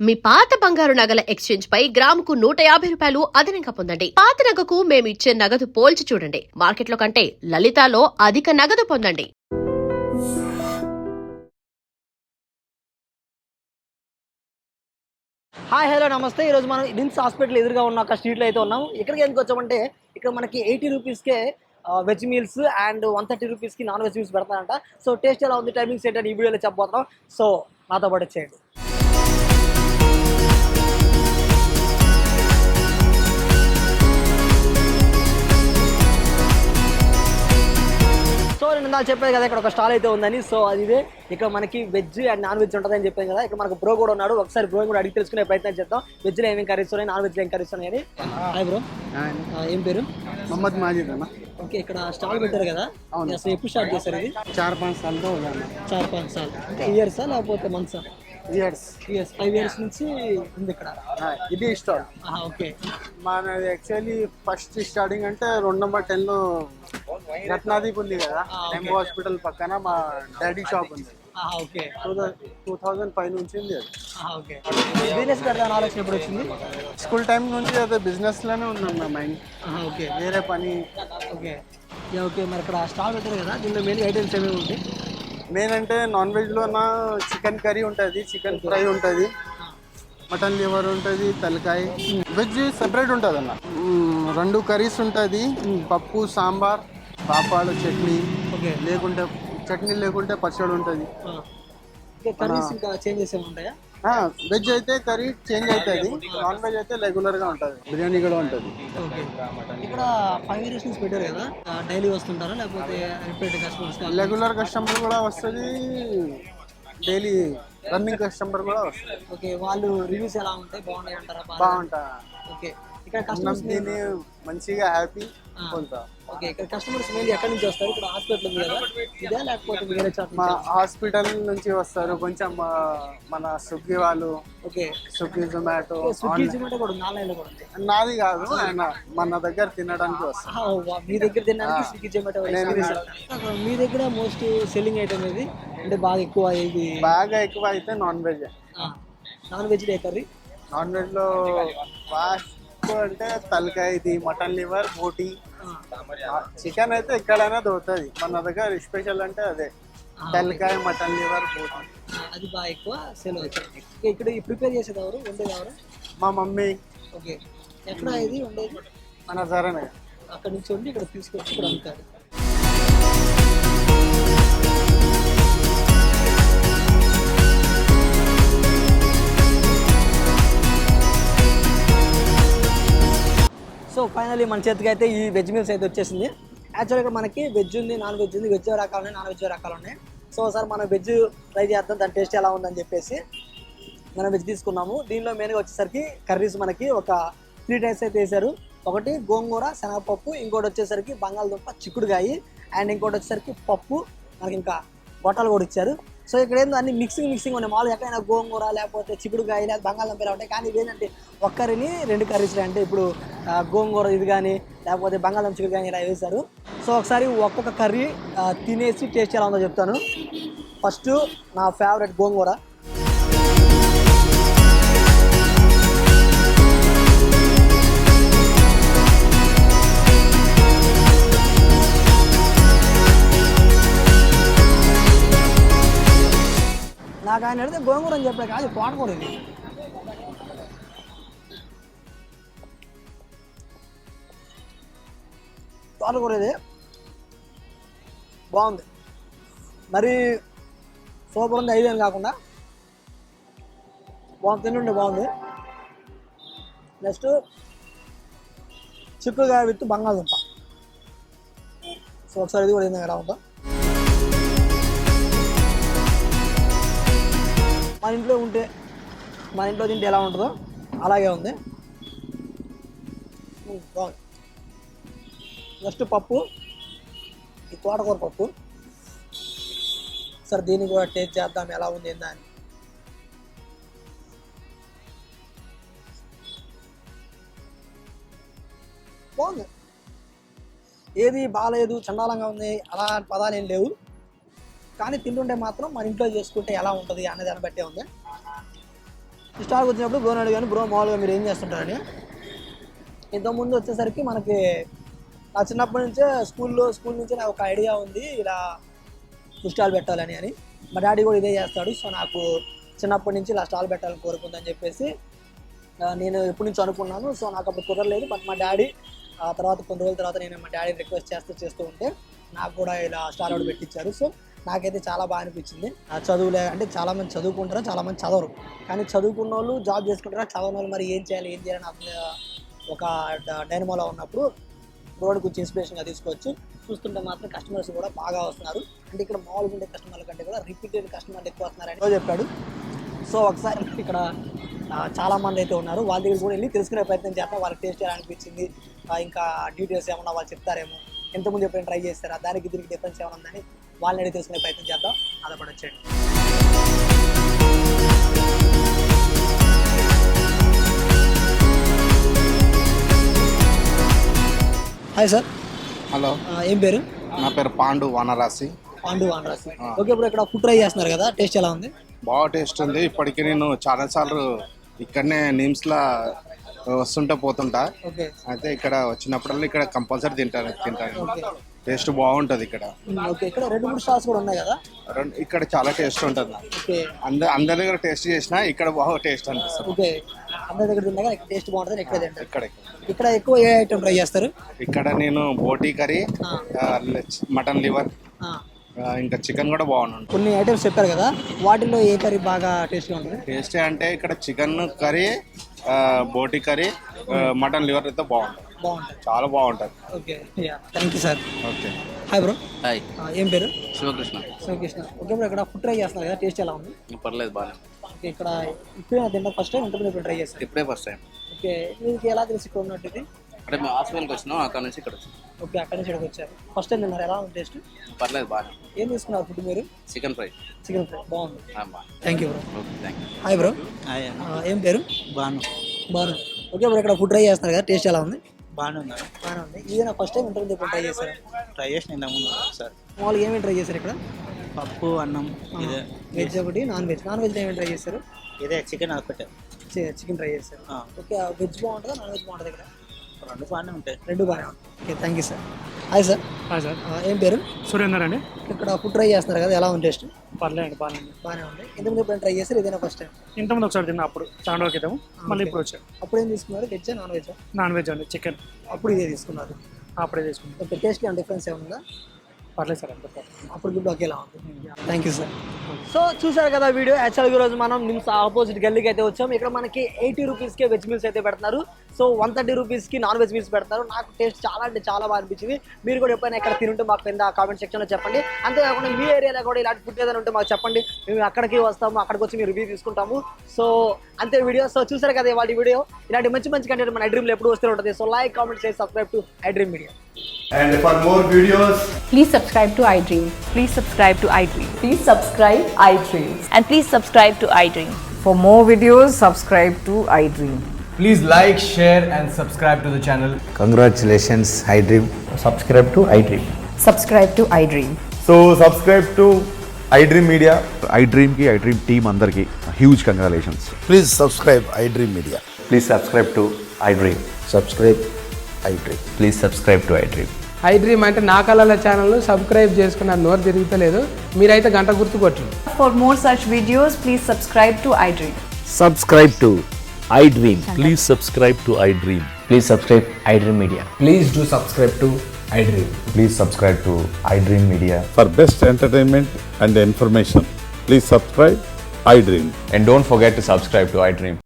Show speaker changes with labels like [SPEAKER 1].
[SPEAKER 1] మీ పాత బంగారు నగల ఎక్స్చేంజ్ పై గ్రాముకు 150 రూపాయలు అదనంగా పొందండి. పాత నగకు మేము ఇచ్చే నగదు పోల్చి చూడండి. మార్కెట్లో కంటే లలితాలో అధిక నగదు పొందండి.
[SPEAKER 2] హాయ్ హలో నమస్తే. ఈరోజు మనం నిమ్స్ హాస్పిటల్ ఎదురుగా ఉన్న ఒక స్ట్రీట్లో అయితే ఉన్నాము. ఇక్కడికి ఎందుకు వచ్చామంటే ఇక్కడ మనకి 80 రూపీస్కే వెజ్ మీల్స్ అండ్ 130 రూపీస్కి నాన్ వెజ్ మీల్స్ పెడతారంట. సో టేస్ట్ ఎలా ఉంది, టైమింగ్స్ ఏంటని ఈ వీడియోలో చెప్పబోతున్నాం. సో నాతో పాటు వచ్చేయండి. సో నేను నాకు చెప్పాను కదా ఇక్కడ ఒక స్టాల్ అయితే ఉందని. సో అది ఇదే. ఇక్కడ మనకి వెజ్ అండ్ నాన్ వెజ్ ఉంటుందని చెప్పాను కదా. ఇక్కడ మనకు బ్రో కూడా ఉన్నాడు. ఒకసారి బ్రో కూడా అడిగి తెలుసుకునే ప్రయత్నం చేద్దాం. వెజ్లో ఏమేమి కర్రీస్ ఉన్నాయి, నాన్ వెజ్లో ఏం కర్రీస్ ఉన్నాయని. హాయ్ బ్రో, ఏం పేరు?
[SPEAKER 3] मोहम्मद माजिद अన్న.
[SPEAKER 2] ఓకే, ఇక్కడ స్టాల్ పెట్టారు కదా, అసలు ఎప్పుడు స్టార్ట్ చేశారు ఇది?
[SPEAKER 3] 4-5 साल तो हो गया
[SPEAKER 2] 4-5 సార్లు. అంటే ఇయర్సా లేకపోతే మంత్సా?
[SPEAKER 3] ఇయర్స్
[SPEAKER 2] 5 ఇయర్స్ నుంచి ఉంది ఇక్కడ.
[SPEAKER 3] ఇది స్టాల్
[SPEAKER 2] ఓకే.
[SPEAKER 3] మనది యాక్చువల్లీ ఫస్ట్ స్టార్టింగ్ అంటే 2 నెంబర్ 10 లో రత్నాదీప్ ఉంది కదా, ఎంబో హాస్పిటల్ పక్కన మా డాడీ షాప్ ఉంది.
[SPEAKER 2] ఓకే.
[SPEAKER 3] 2005 నుంచి ఉంది అది.
[SPEAKER 2] ఓకే. బిజినెస్ పెడదాం ఆలోచన ఎప్పుడు వచ్చింది?
[SPEAKER 3] స్కూల్ టైం నుంచి అదే బిజినెస్ లోనే ఉన్నాం నా మైండ్.
[SPEAKER 2] ఓకే,
[SPEAKER 3] వేరే పని.
[SPEAKER 2] Okay okay. మరి ఇక్కడ స్టాల్ పెట్టారు కదా, దీనిలో మెయిన్ ఐటమ్స్ ఏమేమి ఉంటాయి?
[SPEAKER 3] మెయిన్ అంటే నాన్ వెజ్లో నా చికెన్ కర్రీ ఉంటుంది, చికెన్ ఫ్రై ఉంటుంది, మటన్ లివర్ ఉంటుంది, తలకాయ. వెజ్ సెపరేట్ ఉంటుంది అన్న. 2 కర్రీస్ ఉంటుంది, పప్పు, సాంబార్, పాపాడు, చట్నీ.
[SPEAKER 2] ఓకే.
[SPEAKER 3] లేకుంటే చట్నీ లేకుంటే పచ్చడి ఉంటుంది.
[SPEAKER 2] కర్రీస్ ఇంకా చేంజెస్ ఏమి ఉంటాయా?
[SPEAKER 3] వెజ్ అయితే కర్రీ చేంజ్ అవుతుంది, నాన్ వెజ్ అయితే రెగ్యులర్ గా ఉంటుంది. బిర్యానీ కూడా ఉంటుంది.
[SPEAKER 2] ఓకే. ఇక్కడ 5 ఇయర్స్ నుంచి పెట్టారు కదా, డైలీ వస్తుంటారా లేకపోతే రిపీట్ కస్టమర్స్?
[SPEAKER 3] రెగ్యులర్ కస్టమర్ కూడా వస్తుంది, డైలీ రన్నింగ్ కస్టమర్ కూడా వస్తుంది.
[SPEAKER 2] ఓకే. వాళ్ళు రివ్యూస్ ఎలా ఉంటాయి? బాగున్నాయి అంటారా?
[SPEAKER 3] బాగుంటా.
[SPEAKER 2] ఓకే. ఇక్కడ కస్టమర్స్
[SPEAKER 3] దీన్ని మంచిగా హ్యాపీ కొంటా.
[SPEAKER 2] ఓకే. ఇక్కడ కస్టమర్స్ మెయిన్ ఎక్కడి నుంచి వస్తారు? ఇక్కడ హాస్పిటల్ ఉంది కదా, ఇదే లేకపోతే వేరే చోట?
[SPEAKER 3] మా హాస్పిటల్ నుంచి వస్తారు కొంచెం, మన స్విగ్గీ వాళ్ళు.
[SPEAKER 2] Okay.
[SPEAKER 3] Swiggy, Zomato.
[SPEAKER 2] Swiggy Zomato కూడా ఉంది, ఆన్లైన్లో కూడా ఉంది.
[SPEAKER 3] నాది కాదు, ఆయన మన దగ్గర తినడానికి వస్తారు.
[SPEAKER 2] మీ దగ్గర తినడానికి స్విగ్గీ జొమాటో. మీ దగ్గర మోస్ట్ సెల్లింగ్ ఐటమ్ ఏది అంటే బాగా ఎక్కువ? ఇది
[SPEAKER 3] బాగా ఎక్కువ అయితే non veg.
[SPEAKER 2] Non veg curry?
[SPEAKER 3] Non veg లో ఫాస్ట్ అంటే తలకాయ, ఇది మటన్ లివర్, బోటి. చికెన్ అయితే ఎక్కడైనా దొరుకుతుంది, మన దగ్గర స్పెషల్ అంటే అదే తలకాయ, మటన్ లివర్, బోటి.
[SPEAKER 2] అది బాగా ఎక్కువ సేల్ అవుతుంది. ఇక్కడ ప్రిపేర్ చేసేది ఎవరు, వండేది ఎవరు?
[SPEAKER 3] మా మమ్మీ.
[SPEAKER 2] ఓకే. ఎక్కడ ఇది ఉండేది?
[SPEAKER 3] మన సరేనా,
[SPEAKER 2] అక్కడ నుంచి వండి ఇక్కడ తీసుకొచ్చి ఇక్కడ అమ్ముతారు. సో ఫైనల్లీ మన చేతికి అయితే ఈ వెజ్ మీల్స్ అయితే వచ్చేసింది. యాక్చువల్గా మనకి వెజ్ ఉంది, నాన్ వెజ్ ఉంది. వెజ్ రకాలు ఉన్నాయి, నాన్ వెజ్ రకాలు ఉన్నాయి. సో ఒకసారి మనం వెజ్ ట్రై చేద్దాం, దాని టేస్ట్ ఎలా ఉందని చెప్పేసి మనం వెజ్ తీసుకున్నాము. దీనిలో మెయిన్గా వచ్చేసరికి కర్రీస్ మనకి ఒక 3 టైప్స్ అయితే వేసారు. ఒకటి గోంగూర, శనగపప్పు, ఇంకోటి వచ్చేసరికి బంగాళదుంప, చిక్కుడుకాయ, అండ్ ఇంకోటి వచ్చేసరికి పప్పు, మనకి ఇంకా బొట్టలు కూడా ఇచ్చారు. సో ఇక్కడ ఏందో అన్ని మిక్సింగ్ ఉన్నాయి. మామూలుగా ఎక్కడైనా గోంగూర లేకపోతే చిక్కుడుకాయ లేదా బంగాళదుంప ఇలా ఉంటాయి, కానీ ఇవేంటంటే ఒక్కరిని 2 కర్రీస్ అంటే ఇప్పుడు గోంగూర ఇది కానీ లేకపోతే బంగాళదుంప చిక్కుడు కానీ ఇలా వేశారు. సో ఒకసారి ఒక్కొక్క కర్రీ తినేసి టేస్ట్ ఎలా ఉందో చెప్తాను. ఫస్ట్ నా ఫేవరెట్ గోంగూర. నాకు ఆయన అడిగితే గోంగూర అని చెప్పాడు, కాదు తోటకూర ఇది. తోటకూర ఇది బాగుంది, మరి సూపర్ ఉంది. 5 అని కాకుండా బాగుంది, తింటుండే బాగుంది. నెక్స్ట్ చిక్కుడుకాయ విత్ బంగాళదుంప. సో ఒకసారి ఇది కూడా ఏంది ఎలా ఉందో. మన ఇంట్లో ఉంటే, మన ఇంట్లో తింటే ఎలా ఉంటుందో అలాగే ఉంది, బాగుంది. నెక్స్ట్ పప్పు, ఈ తోటకూర పప్పు. సరే దీన్ని కూడా టేస్ట్ చేద్దాం ఎలా ఉంది ఏందా అని. బాగుంది, ఏది బాగాలేదు, చండాలంగా ఉంది అలా పదాలు ఏం లేవు. కానీ తింటుంటే మాత్రం మన ఇంట్లో చేసుకుంటే ఎలా ఉంటుంది అనే దాన్ని బట్టే ఉంది. స్టార్కి వచ్చినప్పుడు బ్రోని అడిగాను, బ్రో మామూలుగా మీరు ఏం చేస్తుంటారని. ఇంతకుముందు వచ్చేసరికి మనకి నా చిన్నప్పటి నుంచే స్కూల్ నుంచే నాకు ఒక ఐడియా ఉంది ఇలా ఫుడ్ స్టాల్ పెట్టాలని అని. మా డాడీ కూడా ఇదే చేస్తాడు. సో నాకు చిన్నప్పటి నుంచి ఇలా స్టాల్ పెట్టాలని కోరుకుందని చెప్పేసి నేను ఎప్పటి నుంచి అనుకున్నాను. సో నాకు అప్పుడు కుదరలేదు. బట్ మా డాడీ తర్వాత కొన్ని రోజుల తర్వాత నేను మా డాడీని రిక్వెస్ట్ చేస్తూ ఉంటే నాకు కూడా ఇలా స్టాల్ ఒకటి పెట్టించారు. సో నాకైతే చాలా బాగా అనిపించింది. చదువులే అంటే చాలామంది చదువుకుంటారు, చాలామంది చదవరు. కానీ చదువుకున్న వాళ్ళు జాబ్ చేసుకుంటారు, చదవని వాళ్ళు మరి ఏం చేయాలి అసలు ఒక డైనమోలో ఉన్నప్పుడు రోడ్డు కొంచెం ఇన్స్పిరేషన్గా తీసుకోవచ్చు. చూస్తుంటే మాత్రం కస్టమర్స్ కూడా బాగా వస్తున్నారు. అంటే ఇక్కడ మామూలుగా ఉండే కస్టమర్ల కంటే కూడా రిపీటెడ్ కస్టమర్లు ఎక్కువ వస్తున్నారని చెప్పాడు. సో ఒకసారి ఇక్కడ చాలామంది అయితే ఉన్నారు, వాళ్ళ దగ్గర కూడా వెళ్ళి తెలుసుకునే ప్రయత్నం చేస్తాం. వాళ్ళకి టేస్ట్ ఎలా అనిపించింది, ఇంకా డీటెయిల్స్ ఏమన్నా వాళ్ళు చెప్తారేమో, ఎంతమంది ఎప్పుడైనా ట్రై చేస్తారా, దానికి దీనికి డిఫరెన్స్ ఏమైనా ఉందని వాళ్ళని అడిగి తెలుసుకునే ప్రయత్నం చేద్దాం. అదొకటి వచ్చేయండి. Hi sir.
[SPEAKER 3] హలో,
[SPEAKER 2] ఏం పేరు?
[SPEAKER 3] నా పేరు పాండు వానరాసి.
[SPEAKER 2] ఓకే, ఇప్పుడు ఇక్కడ ఫుడ్ ట్రై చేస్తున్నారు కదా, టేస్ట్ ఎలా ఉంది?
[SPEAKER 3] బాగా టేస్ట్ ఉంది. ఇప్పటికీ నేను చాలాసార్లు ఇక్కడనే నిమ్స్లా వస్తుంటే పోతుంటా.
[SPEAKER 2] ఓకే,
[SPEAKER 3] అయితే ఇక్కడ వచ్చినప్పుడల్లా ఇక్కడ కంపల్సరీ తింటాను. టేస్ట్ బాగుంటుంది ఇక్కడ.
[SPEAKER 2] ఓకే, ఇక్కడ 2-3 స్టాల్స్ కూడా ఉన్నాయి కదా.
[SPEAKER 3] ఇక్కడ చాలా టేస్ట్ ఉంటుంది.
[SPEAKER 2] ఓకే,
[SPEAKER 3] అందరి దగ్గర టేస్ట్ చేసినా ఇక్కడ బాగా టేస్ట్ అనిపిస్తుంది.
[SPEAKER 2] ఓకే, అందరి దగ్గర తిన్నా టేస్ట్ బాగుంటుంది. ఇక్కడ ఎక్కువ ఏ ఐటమ్ ట్రై చేస్తారు?
[SPEAKER 3] ఇక్కడ నేను బోటీ కర్రీ, మటన్ లివర్, ఇంకా చికెన్ కూడా బాగుంటుంది.
[SPEAKER 2] కొన్ని ఐటమ్స్ చెప్పారు కదా, వాటిలో ఏ కర్రీ బాగా టేస్ట్గా ఉంటుంది?
[SPEAKER 3] టేస్ట్ అంటే ఇక్కడ చికెన్ కర్రీ, బోటీ కర్రీ, మటన్ లివర్ అయితే బాగుంటుంది. చాలా బాగుంటుంది.
[SPEAKER 2] Okay, thank you sir.
[SPEAKER 3] Okay,
[SPEAKER 2] hi bro.
[SPEAKER 4] Hi,
[SPEAKER 2] ఏం పేరు?
[SPEAKER 4] శివకృష్ణ.
[SPEAKER 2] ఓకే బ్రో, ఇక్కడ ఫుడ్ ట్రై చేస్తున్నారు కదా, టేస్ట్ ఎలా ఉంది?
[SPEAKER 4] పర్లేదు, బాగా.
[SPEAKER 2] ఓకే, ఇక్కడ ఇప్పుడే తిన్నా ఫస్ట్ టైం, ఇంటర్వ్యూ ఇప్పుడు ట్రై చేస్తాను.
[SPEAKER 4] ఇప్పుడే ఫస్ట్ టైం.
[SPEAKER 2] ఓకే, మీకు ఎలా తెలిసి ఇక్కడ ఉన్నట్టు ఇది?
[SPEAKER 4] అంటే మేము హాస్పిటల్కి వచ్చినాం, అక్కడ నుంచి ఇక్కడ వచ్చాం.
[SPEAKER 2] ఓకే, అక్కడ నుంచి ఇక్కడికి వచ్చారు. ఫస్ట్ టైం తిన్నారు, ఎలా ఉంది టేస్ట్?
[SPEAKER 4] పర్లేదు, బాగా.
[SPEAKER 2] ఏం తీసుకున్నారు ఫుడ్ మీరు?
[SPEAKER 4] Chicken fry.
[SPEAKER 2] చికెన్ ఫ్రై బాగుంది.
[SPEAKER 4] బాగా.
[SPEAKER 2] Thank you bro.
[SPEAKER 4] Okay, thank you.
[SPEAKER 2] Hi bro. ఏం పేరు?
[SPEAKER 5] బాను.
[SPEAKER 2] ఓకే బ్రో, ఇక్కడ ఫుడ్ ట్రై చేస్తున్నారు కదా, టేస్ట్ ఎలా ఉంది?
[SPEAKER 5] బాగానే ఉంది.
[SPEAKER 2] బాగానే ఉంది. ఇది నా ఫస్ట్ టైం ఇంటర్వ్యూ ఇప్పుడు ట్రై చేశారు.
[SPEAKER 5] ట్రై చేసిన ఇంతకుముందు సార్.
[SPEAKER 2] మామూలుగా ఏమేమి ట్రై చేశారు ఇక్కడ?
[SPEAKER 5] పప్పు, అన్నం, ఇదే
[SPEAKER 2] వెజ్ ఒకటి, నాన్ వెజ్ ఏమేమి ట్రై చేశారు?
[SPEAKER 5] ఇదే చికెన్ ఒకటే.
[SPEAKER 2] చికెన్ ట్రై చేశారు. ఓకే, వెజ్ బాగుంటుందా, నాన్ వెజ్ బాగుంటుంది ఇక్కడ?
[SPEAKER 5] రెండు బాగానే ఉంటాయి.
[SPEAKER 2] రెండు బాగానే ఉంటాయి. Okay, thank you sir. Hi sir. ఏం పేరు?
[SPEAKER 6] సురేందర్ అండి.
[SPEAKER 2] ఇక్కడ ఫుడ్ ట్రై చేస్తున్నారు కదా, ఎలా ఉంది టేస్ట్?
[SPEAKER 6] పర్లేదు, బాగానే
[SPEAKER 2] ఉంది. ఇంతకుముందు ఎప్పుడైనా ట్రై చేశారు, ఇదేనా ఫస్ట్ టైం?
[SPEAKER 6] ఇంతకుముందు ఒకసారి తిన్నా, అప్పుడు చాలా రోజుల క్రితం. మళ్ళీ ఇప్పుడు వచ్చాను.
[SPEAKER 2] అప్పుడు ఏం తీసుకున్నారు, veg non veg?
[SPEAKER 6] Non veg అండి, చికెన్.
[SPEAKER 2] అప్పుడు ఇదే తీసుకున్నారు.
[SPEAKER 6] అప్పుడే తీసుకున్నాను.
[SPEAKER 2] ఓకే, టేస్ట్ ఏమైనా డిఫరెన్స్ ఏముందా?
[SPEAKER 6] పర్లేదు సార్, అంత
[SPEAKER 2] అప్పుడు ఇప్పుడు ఒకేలా ఉంది. Thank you sir. సో చూసారు కదా వీడియో. యాక్చువల్గా ఈరోజు మనం నిమ్స్ ఆపోజిట్ గల్లీకి అయితే వచ్చాము. ఇక్కడ మనకి 80 రూపీస్కే వెజ్ మీల్స్ అయితే పెడుతున్నారు. సో 130 రూపీస్కి నాన్ వెజ్ మీల్స్ పెడతారు. నాకు టేస్ట్ చాలా అంటే చాలా బాగా అనిపించింది. మీరు కూడా ఎప్పుడైనా ఎక్కడ తింటే మాకు కింద కామెంట్ సెక్షన్లో చెప్పండి. అంతేకాకుండా మీ ఏరియాలో కూడా ఇలాంటి ఫుడ్ ఏదైనా ఉంటే మాకు చెప్పండి, మేము అక్కడికి వస్తాము, అక్కడికి వచ్చి మీరు రివ్యూ తీసుకుంటాము. సో అంతే వీడియో. సో చూసారు కదా వాటి వీడియో. ఇలాంటి మంచి కంటెంట్ మన ఐడ్రీమ్లో ఎప్పుడు వస్తూ ఉంటుంది. So like, comment, share, subscribe to iDream media.
[SPEAKER 7] And for more videos,
[SPEAKER 8] please subscribe to iDream.
[SPEAKER 9] Please subscribe to iDream.
[SPEAKER 8] Please subscribe iDream.
[SPEAKER 9] And please subscribe to iDream.
[SPEAKER 8] For more videos, subscribe to iDream.
[SPEAKER 7] please like, share and subscribe to the channel.
[SPEAKER 10] Congratulations, iDream.
[SPEAKER 7] Subscribe to iDream.
[SPEAKER 8] Subscribe to iDream.
[SPEAKER 7] So subscribe to iDream Media.
[SPEAKER 11] iDream ki iDream team andarki huge congratulations.
[SPEAKER 10] Please subscribe iDream Media.
[SPEAKER 11] Please subscribe to iDream.
[SPEAKER 10] Subscribe iDream.
[SPEAKER 11] Please subscribe to iDream.
[SPEAKER 12] iDream అంటే నా కళల channel subscribe చేసుకున్న నోరు తిరుగుతలేదు, మీరైతే గంట గుర్తు కొట్టండి.
[SPEAKER 9] For more such videos, please subscribe to iDream.
[SPEAKER 10] Subscribe to iDream.
[SPEAKER 11] Please subscribe to iDream.
[SPEAKER 4] Please subscribe iDream Media.
[SPEAKER 7] Please do subscribe to iDream.
[SPEAKER 11] Please subscribe to iDream Media.
[SPEAKER 13] For best entertainment and information, please subscribe iDream.
[SPEAKER 11] And don't forget to subscribe to iDream.